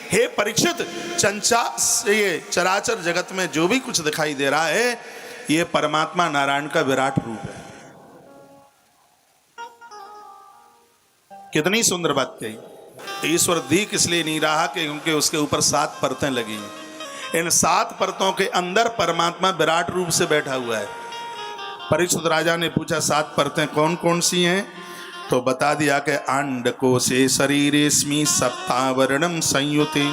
हे परीक्षित, चंचा ये चराचर जगत में जो भी कुछ दिखाई दे रहा है ये परमात्मा नारायण का विराट रूप है। कितनी सुंदर बात कही। ईश्वर दिख इसलिए नहीं रहा कि क्योंकि उसके ऊपर 7 परतें लगी हैं। इन 7 परतों के अंदर परमात्मा विराट रूप से बैठा हुआ है। परीक्षित राजा ने पूछा 7 परतें कौन कौन सी हैं? तो बता दिया कि अंडकोशे शरीरेस्मि सप्तावरणम संयुते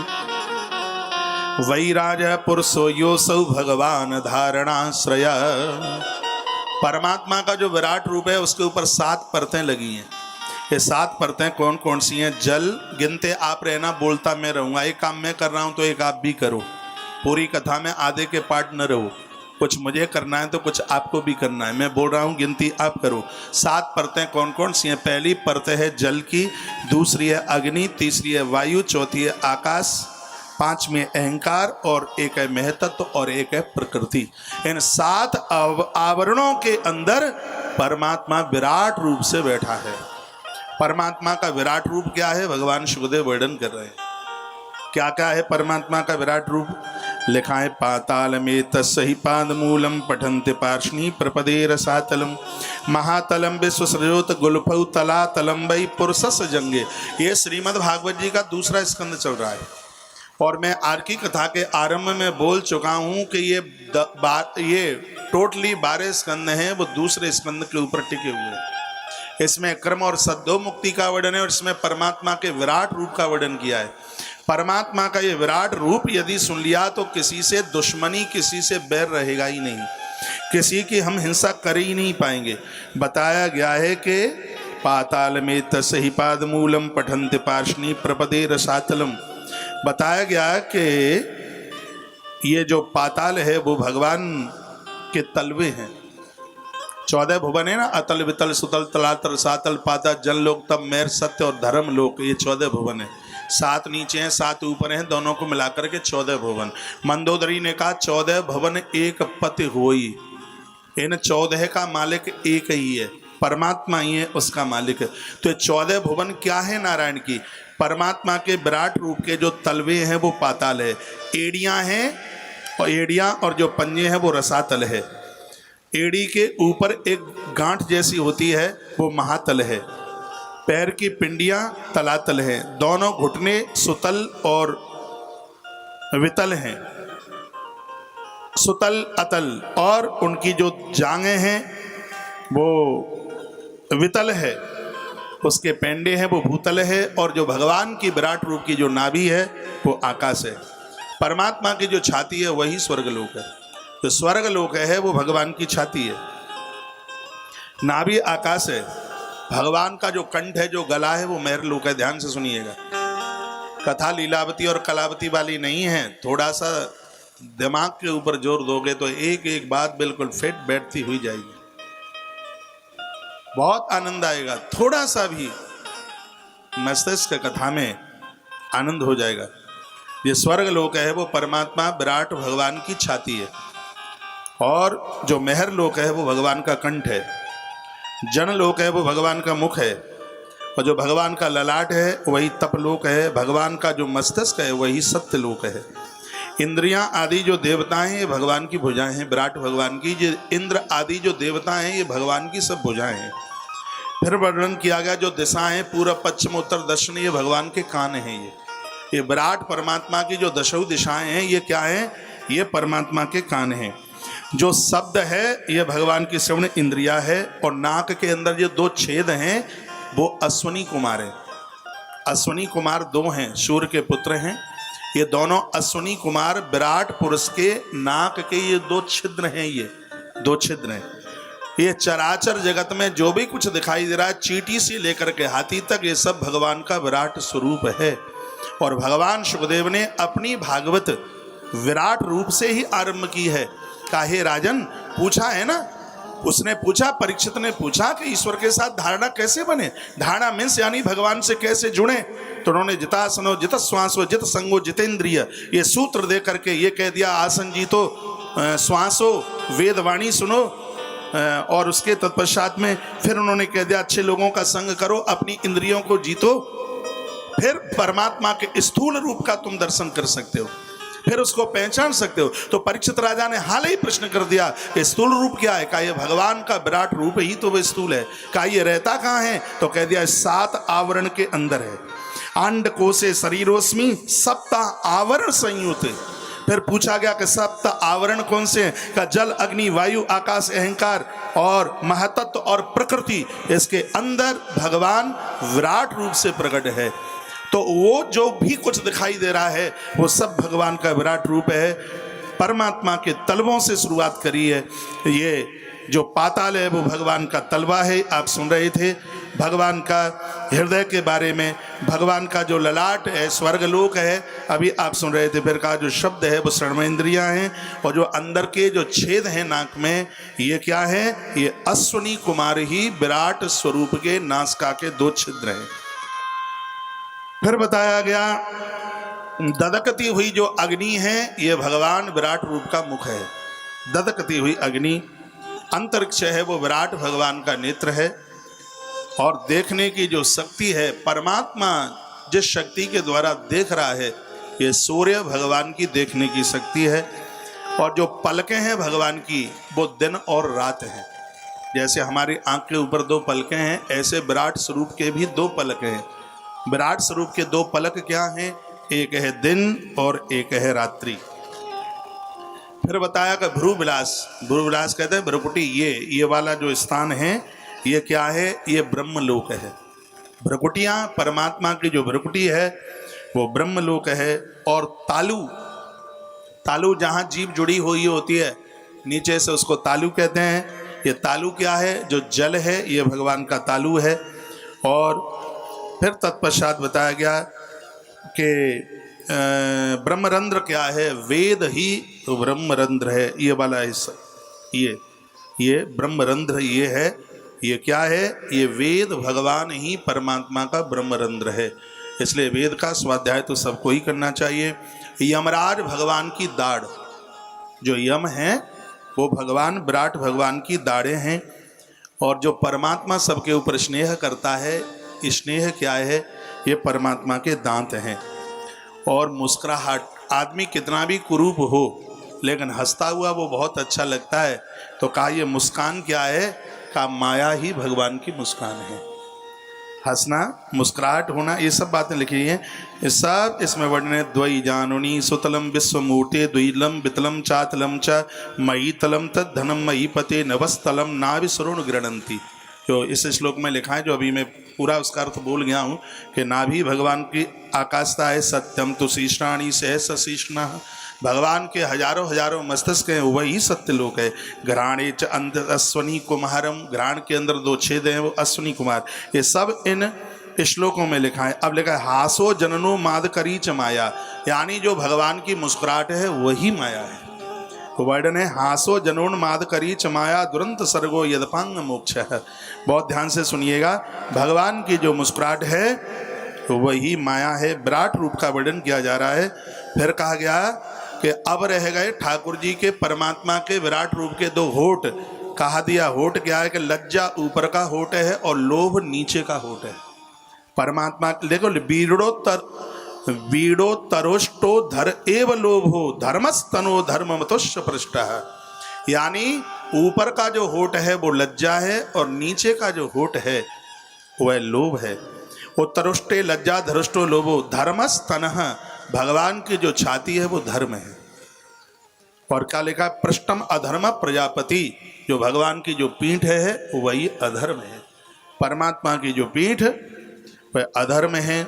वैराज पुरुषो योसौ भगवान धारणाश्रय। परमात्मा का जो विराट रूप है उसके ऊपर 7 परतें लगी हैं। ये 7 परतें कौन कौन सी हैं? जल गिनते आप रहना, बोलता मैं रहूंगा। एक काम मैं कर रहा हूं तो एक आप भी करो। पूरी कथा में आधे के पार्ट न रहो। कुछ मुझे करना है तो कुछ आपको भी करना है। मैं बोल रहा हूं, गिनती आप करो। 7 परतें कौन कौन सी हैं? पहली परत है जल की, दूसरी है अग्नि, तीसरी है वायु, चौथी है आकाश, 5वीं अहंकार और एक है महतत्व और एक है प्रकृति। इन 7 आवरणों के अंदर परमात्मा विराट रूप से बैठा है। परमात्मा का विराट रूप क्या है? भगवान शुकदेव वर्णन कर रहे हैं। क्या क्या है परमात्मा का विराट रूप? लिखा है पाताल में तस्हि पाद मूलम पठन्ति पार्ष्णी प्रपदे रसातलम महातलम विश्वसृजोत गुल्फौ तला तलम वै पुरुषस जंगे। ये श्रीमद् भागवत जी का दूसरा स्कंद चल रहा है और मैं आज की कथा के आरंभ में बोल चुका हूं कि ये टोटली 12 स्कंद हैं, वो दूसरे स्कंद के ऊपर टिके हुए हैं। इसमें क्रम और सद्यो मुक्ति का वर्णन है और इसमें परमात्मा के विराट रूप का वर्णन किया है। परमात्मा का ये विराट रूप यदि सुन लिया तो किसी से दुश्मनी, किसी से बैर रहेगा ही नहीं, किसी की हम हिंसा कर ही नहीं पाएंगे। बताया गया है कि पाताल में तस्हि पाद मूलम पठन्ति पार्ष्णी प्रपदे रसातलम। बताया गया कि ये जो पाताल है वो भगवान के तलवे हैं। 14 भुवन है ना, अतल वितल सुतल तलातल सातल पाताल जल लोक तब मेर सत्य और धर्म लोक, ये 14 भुवन है। 7 नीचे हैं 7 ऊपर हैं, दोनों को मिलाकर के 14 भुवन। मंदोदरी ने कहा 14 भुवन एक पति होई। इन 14 का मालिक एक ही है, परमात्मा ही है उसका मालिक है। तो 14 भुवन क्या है? नारायण की, परमात्मा के विराट रूप के जो तलवे हैं वो पाताल है। एड़ियां हैं और एड़ियां और जो पंजे हैं वो रसातल है। एड़ी के ऊपर एक गांठ जैसी होती है वो महातल है। पैर की पिंडियां तलातल हैं। दोनों घुटने सुतल और वितल हैं, सुतल अतल, और उनकी जो जांघें हैं वो वितल है, उसके पेंडे हैं वो भूतल है, और जो भगवान की विराट रूप की जो नाभि है वो आकाश है। परमात्मा की जो छाती है वही स्वर्गलोक है। तो स्वर्गलोक है वो भगवान की छाती है, नाभि आकाश है। भगवान का जो कंठ है, जो गला है वो महरलोक है। ध्यान से सुनिएगा, कथा लीलावती और कलावती वाली नहीं है। थोड़ा सा दिमाग के ऊपर जोर दोगे तो एक एक बात बिल्कुल फिट बैठती हुई जाएगी, बहुत आनंद आएगा। थोड़ा सा भी मस्तिष्क कथा में आनंद हो जाएगा। ये स्वर्ग लोक है वो परमात्मा विराट भगवान की छाती है, और जो मेहर लोक है वो भगवान का कंठ है। जन लोक है वो भगवान का मुख है, और जो भगवान का ललाट है वही तपलोक है। भगवान का जो मस्तिष्क है वही सत्यलोक है। इंद्रियां आदि जो देवताएं हैं ये भगवान की भुजाएं हैं, विराट भगवान की। जो इंद्र आदि जो देवता हैं ये भगवान की सब भुजाएं हैं। फिर वर्णन किया गया जो दिशाएं पूर्व पश्चिम उत्तर दक्षिण ये भगवान के कान हैं। ये विराट परमात्मा की जो दशों दिशाएं हैं ये क्या है? ये परमात्मा के कान हैं। जो शब्द है ये भगवान की श्रवण इंद्रिया है, और नाक के अंदर जो 2 छेद हैं वो अश्वनी कुमार है। अश्वनी कुमार 2 हैं, सूर्य के पुत्र हैं। ये दोनों अश्वनी कुमार विराट पुरुष के नाक के ये 2 छिद्र हैं, ये 2 छिद्र हैं। ये चराचर जगत में जो भी कुछ दिखाई दे रहा है, चींटी से लेकर के हाथी तक, ये सब भगवान का विराट स्वरूप है। और भगवान शुकदेव ने अपनी भागवत विराट रूप से ही आरंभ की है। काहे राजन पूछा है ना, उसने पूछा, परीक्षित ने पूछा कि ईश्वर के साथ धारणा कैसे बने, धारणा मीन्स यानी भगवान से कैसे जुड़े। तो उन्होंने जितासनो जित श्वासो जित संगो जितेंद्रिय ये सूत्र दे करके ये कह दिया, आसन जीतो श्वासो वेदवाणी सुनो, और उसके तत्पश्चात में फिर उन्होंने कह दिया अच्छे लोगों का संग करो, अपनी इंद्रियों को जीतो, फिर परमात्मा के स्थूल रूप का तुम दर्शन कर सकते हो, फिर उसको पहचान सकते हो। तो परीक्षित राजा ने हाल ही प्रश्न कर दिया कि स्थूल रूप क्या है? कहा ये भगवान का विराट रूप ही तो वह स्थूल है। कहा ये रहता कहाँ है? तो कह दिया 7 आवरण के अंदर है। अंड कोशे शरीरोस्मि सप्त आवरण संयुत। फिर पूछा गया कि 7 आवरण कौन से हैं? का जल, अग्नि, वायु, आकाश, अहंकार और महातत्व और प्रकृति, इसके अंदर भगवान विराट रूप से प्रकट है। तो वो जो भी कुछ दिखाई दे रहा है वो सब भगवान का विराट रूप है। परमात्मा के तलवों से शुरुआत करी है। ये जो पाताल है वो भगवान का तलवा है, आप सुन रहे थे। भगवान का हृदय के बारे में, भगवान का जो ललाट है स्वर्गलोक है, अभी आप सुन रहे थे। फिर का जो शब्द है वो श्रवणेन्द्रियां हैं, और जो अंदर के जो छेद हैं नाक में, ये क्या है? ये अश्विनी कुमार ही विराट स्वरूप के नासिका के 2 छिद्र हैं। फिर बताया गया ददकती हुई जो अग्नि है ये भगवान विराट रूप का मुख है। ददकती हुई अग्नि, अंतरिक्ष है वो विराट भगवान का नेत्र है। और देखने की जो शक्ति है, परमात्मा जिस शक्ति के द्वारा देख रहा है, ये सूर्य भगवान की देखने की शक्ति है। और जो पलकें हैं भगवान की वो दिन और रात हैं। जैसे हमारी आंख के ऊपर 2 पलकें हैं, ऐसे विराट स्वरूप के भी 2 पलक हैं। विराट स्वरूप के 2 पलक क्या हैं? एक है दिन और एक है रात्रि। फिर बताया कि भ्रूविलास, भ्रूविलास कहते हैं भ्रुकुटी, ये वाला जो स्थान है ये क्या है? ये ब्रह्मलोक है। भ्रुकुटियाँ, परमात्मा की जो भ्रुकुटी है वो ब्रह्मलोक है। और तालु, तालु जहाँ जीभ जुड़ी हुई होती है नीचे से, उसको तालु कहते हैं। ये तालु क्या है? जो जल है ये भगवान का तालु है। और फिर तत्पश्चात बताया गया कि ब्रह्मरंध्र क्या है? वेद ही तो ब्रह्मरंध्र है। ये वाला हिस्सा, ये ब्रह्मरंध्र ये है। ये क्या है? ये वेद भगवान ही परमात्मा का ब्रह्मरंध्र है। इसलिए वेद का स्वाध्याय तो सबको ही करना चाहिए। यमराज भगवान की दाढ़, जो यम है वो भगवान विराट भगवान की दाढ़ें हैं। और जो परमात्मा सबके ऊपर स्नेह करता है, स्नेह क्या है? ये परमात्मा के दांत हैं। और मुस्कुराहट, आदमी कितना भी कुरूप हो लेकिन हंसता हुआ वो बहुत अच्छा लगता है। तो कहा ये मुस्कान क्या है? का माया ही भगवान की मुस्कान है। हंसना, मुस्कुराहट होना, ये सब बातें लिखी हैं। ये सब इसमें वर्णन। द्वई जानुनी सुतलम विश्वमूर्ते द्विलम वितलम चातलम च मयि तलम तद्धनम मयि पते नवस्तलम नाभिसरुण गृणंती। जो इस श्लोक में लिखा है, जो अभी मैं पूरा उसका अर्थ बोल गया हूँ कि नाभि भगवान की आकाशता है। सत्यम तो शीर्षाणी सहस शीर्षण, भगवान के हजारों हजारों मस्तिष्क हैं, वही सत्य लोक है। घ्राणे च अंत अश्वनी कुमारम, घ्राण के अंदर 2 छेद हैं वो अश्वनी कुमार। ये सब इन श्लोकों में लिखा है। अब लिखा है हासो जननो माद करी च माया, यानी जो भगवान की मुस्कुराहट है वही माया है। तो वर्णन है हासो जनोन माद करी च माया दुरंत सर्गो यदपांग मोक्ष है। बहुत ध्यान से सुनिएगा, भगवान की जो मुस्कुराहट है तो वही माया है। विराट रूप का वर्णन किया जा रहा है। फिर कहा गया कि अब रह गए ठाकुर जी के, परमात्मा के विराट रूप के 2 होठ। कहा दिया होठ क्या है? कि लज्जा ऊपर का होठ है और लोभ नीचे का होठ है। परमात्मा देखो, बीड़ो तरोष्टो धर एव लोभो धर्मस्तनो धर्ममतुष्य पृष्ठ, यानी ऊपर का जो होठ है वो लज्जा है और नीचे का जो होठ है वह लोभ है। वो तरुष्टे लज्जा धरुष्टो लोभो धर्मस्तनः, भगवान की जो छाती है वो धर्म है। और क्या लिखा? पृष्ठम अधर्म प्रजापति, जो भगवान की जो पीठ है वही अधर्म है। परमात्मा की जो पीठ वह अधर्म है।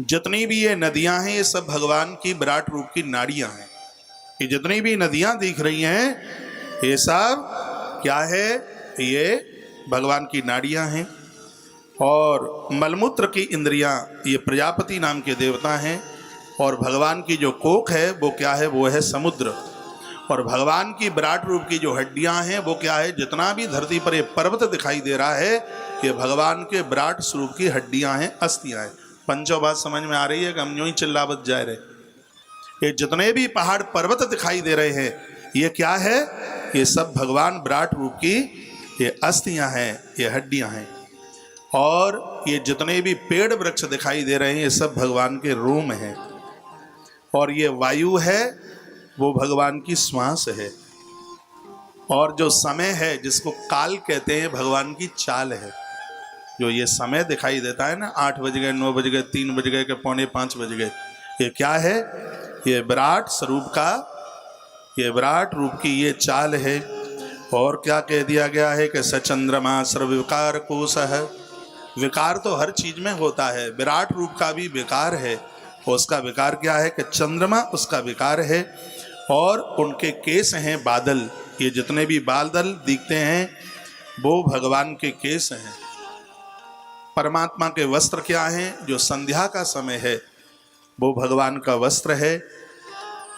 जितनी भी ये नदियां हैं ये सब भगवान की विराट रूप की नाड़ियां हैं। ये जितनी भी नदियां दिख रही हैं ये सब क्या है? ये भगवान की नाड़ियां हैं। और मलमूत्र की इंद्रियां ये प्रजापति नाम के देवता हैं। और भगवान की जो कोख है वो क्या है? वो है समुद्र। और भगवान की विराट रूप की जो हड्डियां हैं वो क्या है? जितना भी धरती पर ये पर्वत दिखाई दे रहा है ये भगवान के विराट स्वरूप की हड्डियां हैं, अस्थियां हैं। पंचों बात समझ में आ रही है कि हम यूं ही चिल्लावत जा रहे? ये जितने भी पहाड़ पर्वत दिखाई दे रहे हैं ये क्या है? ये सब भगवान विराट रूप की ये अस्थियां हैं, ये हड्डियां हैं। और ये जितने भी पेड़ वृक्ष दिखाई दे रहे हैं ये सब भगवान के रोम हैं, और ये वायु है वो भगवान की श्वास है, और जो समय है जिसको काल कहते हैं भगवान की चाल है। जो ये समय दिखाई देता है ना, 8 बज गए, 9 बज गए, 3 बज गए, 4:45 बज गए, ये क्या है? ये विराट स्वरूप का, ये विराट रूप की ये चाल है। और क्या कह दिया गया है कि सचंद्रमा सर्वविकार कोशः, विकार तो हर चीज में होता है, विराट रूप का भी विकार है। और उसका विकार क्या है कि चंद्रमा उसका विकार है, और उनके केस हैं बादल, ये जितने भी बादल दिखते हैं वो भगवान के केस हैं। परमात्मा के वस्त्र क्या हैं? जो संध्या का समय है वो भगवान का वस्त्र है,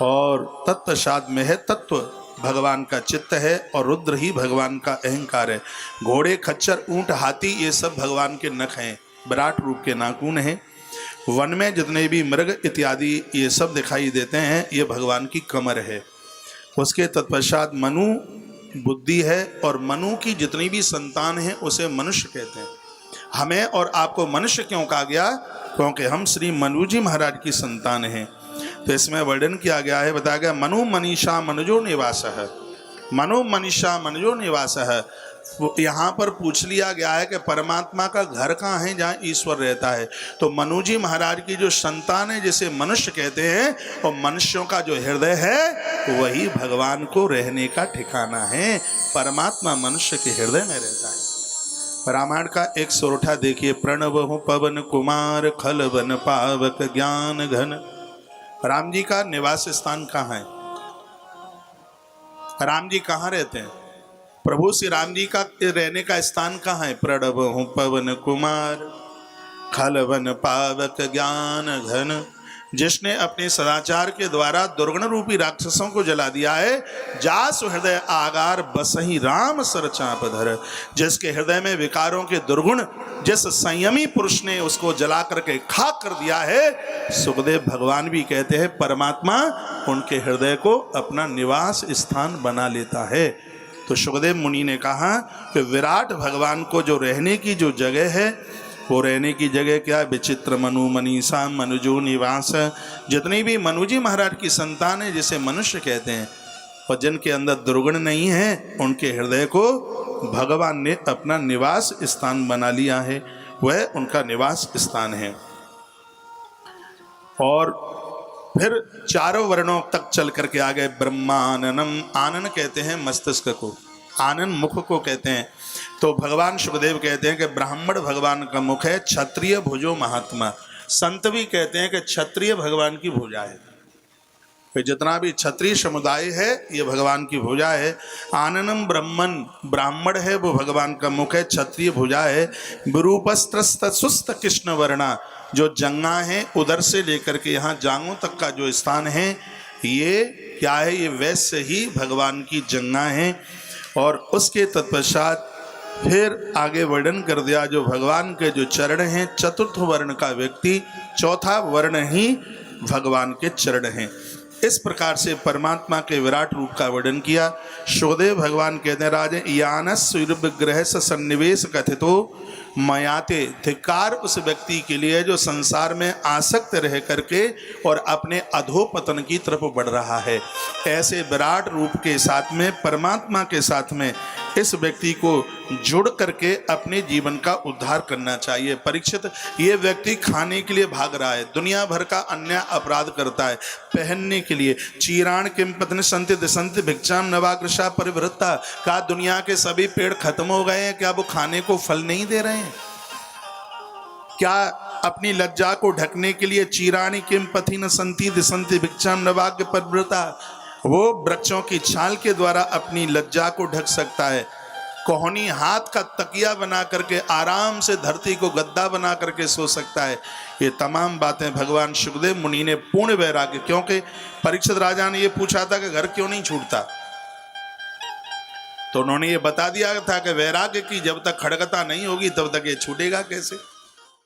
और तत्पश्चात में है तत्व भगवान का चित्त है, और रुद्र ही भगवान का अहंकार है। घोड़े, खच्चर, ऊंट, हाथी ये सब भगवान के नख हैं, विराट रूप के नाखून हैं। वन में जितने भी मृग इत्यादि ये सब दिखाई देते हैं ये भगवान की कमर है। उसके तत्पश्चात मनु बुद्धि है, और मनु की जितनी भी संतान है उसे मनुष्य कहते हैं। हमें और आपको मनुष्य क्यों कहा गया? क्योंकि हम श्री मनु जी महाराज की संतान हैं। तो इसमें वर्णन किया गया है, बताया गया मनु मनीषा मनुजो निवास है, मनु मनीषा मनुजो निवास है। यहाँ पर पूछ लिया गया है कि परमात्मा का घर कहाँ है जहाँ ईश्वर रहता है? तो मनु जी महाराज की जो संतान है जिसे मनुष्य कहते हैं, और मनुष्यों का जो हृदय है वही भगवान को रहने का ठिकाना है। परमात्मा मनुष्य के हृदय में रहता है। रामायण का एक सोरठा देखिए, प्रणव पवन कुमार खल वन पावक ज्ञान घन। राम जी का निवास स्थान कहाँ है? राम जी कहाँ रहते हैं? प्रभु श्री राम जी का रहने का स्थान कहाँ है? प्रणव पवन कुमार खल वन पावक ज्ञान घन। जिसने अपने सदाचार के द्वारा दुर्गुण रूपी राक्षसों को जला दिया है, जासु हृदय आगार बसही राम सर चाप धर। जिसके हृदय में विकारों के दुर्गुण जिस संयमी पुरुष ने उसको जला करके खाक कर दिया है, सुखदेव भगवान भी कहते हैं परमात्मा उनके हृदय को अपना निवास स्थान बना लेता है। तो सुखदेव मुनि ने कहा कि विराट भगवान को जो रहने की जो जगह है, वो रहने की जगह क्या? विचित्र मनु मनीषा मनुजो निवास। जितनी भी मनु जी महाराज की संतान है जिसे मनुष्य कहते हैं, और जिनके अंदर दुर्गुण नहीं है, उनके हृदय को भगवान ने अपना निवास स्थान बना लिया है, वह उनका निवास स्थान है। और फिर चारों वर्णों तक चल करके आ गए। ब्रह्माननम, आनन कहते हैं मस्तिष्क को, आनन मुख को कहते हैं। तो भगवान सुखदेव कहते हैं कि ब्राह्मण भगवान का मुख है, क्षत्रिय भुजो महात्मा। संत भी कहते हैं कि क्षत्रिय भगवान की भुजा है, तो जितना भी क्षत्रिय समुदाय है ये भगवान की भुजा है। आननम ब्रह्मन, ब्राह्मण है वो भगवान का मुख है, क्षत्रिय भुजा है। विरूपस्त्रस्त सुस्त कृष्ण वर्णा, जो जंगा है उधर से लेकर के यहाँ जांगों तक का जो स्थान है, ये क्या है? ये वैसे ही भगवान की जंगा है। और उसके तत्पश्चात फिर आगे वर्णन कर दिया जो भगवान के जो चरण हैं, चतुर्थ वर्ण का व्यक्ति, चौथा वर्ण ही भगवान के चरण हैं। इस प्रकार से परमात्मा के विराट रूप का वर्णन किया। सुखदेव भगवान कहते हैं, राजन यानस विग्रह से सन्निवेश कथितो मयाते। धिक्कार उस व्यक्ति के लिए जो संसार में आसक्त रह करके और अपने अधोपतन की तरफ बढ़ रहा है। ऐसे विराट रूप के साथ में, परमात्मा के साथ में इस व्यक्ति को जुड़ करके अपने जीवन का उद्धार करना चाहिए। परीक्षित, ये व्यक्ति खाने के लिए भाग रहा है, दुनिया भर का अन्याय अपराध करता है, पहनने के लिए। चीराण किम पत्न संति दिसंति भिक्षाम नवाग्रशा परिवृत्ता। का दुनिया के सभी पेड़ खत्म हो गए हैं? क्या वो खाने को फल नहीं दे रहे हैं? क्या अपनी लज्जा को ढकने के लिए चीराणी किम पथि न संति दिसंति भिक्षाम नवाग्र परिवृत्ता, वो वृक्षों की छाल के द्वारा अपनी लज्जा को ढक सकता है। कोहनी हाथ का तकिया बना करके आराम से धरती को गद्दा बना करके सो सकता है। ये तमाम बातें भगवान सुखदेव मुनि ने पूर्ण वैराग्य, क्योंकि परीक्षित राजा ने ये पूछा था कि घर क्यों नहीं छूटता, तो उन्होंने ये बता दिया था कि वैराग्य की जब तक खड़गता नहीं होगी तब तक ये छूटेगा कैसे।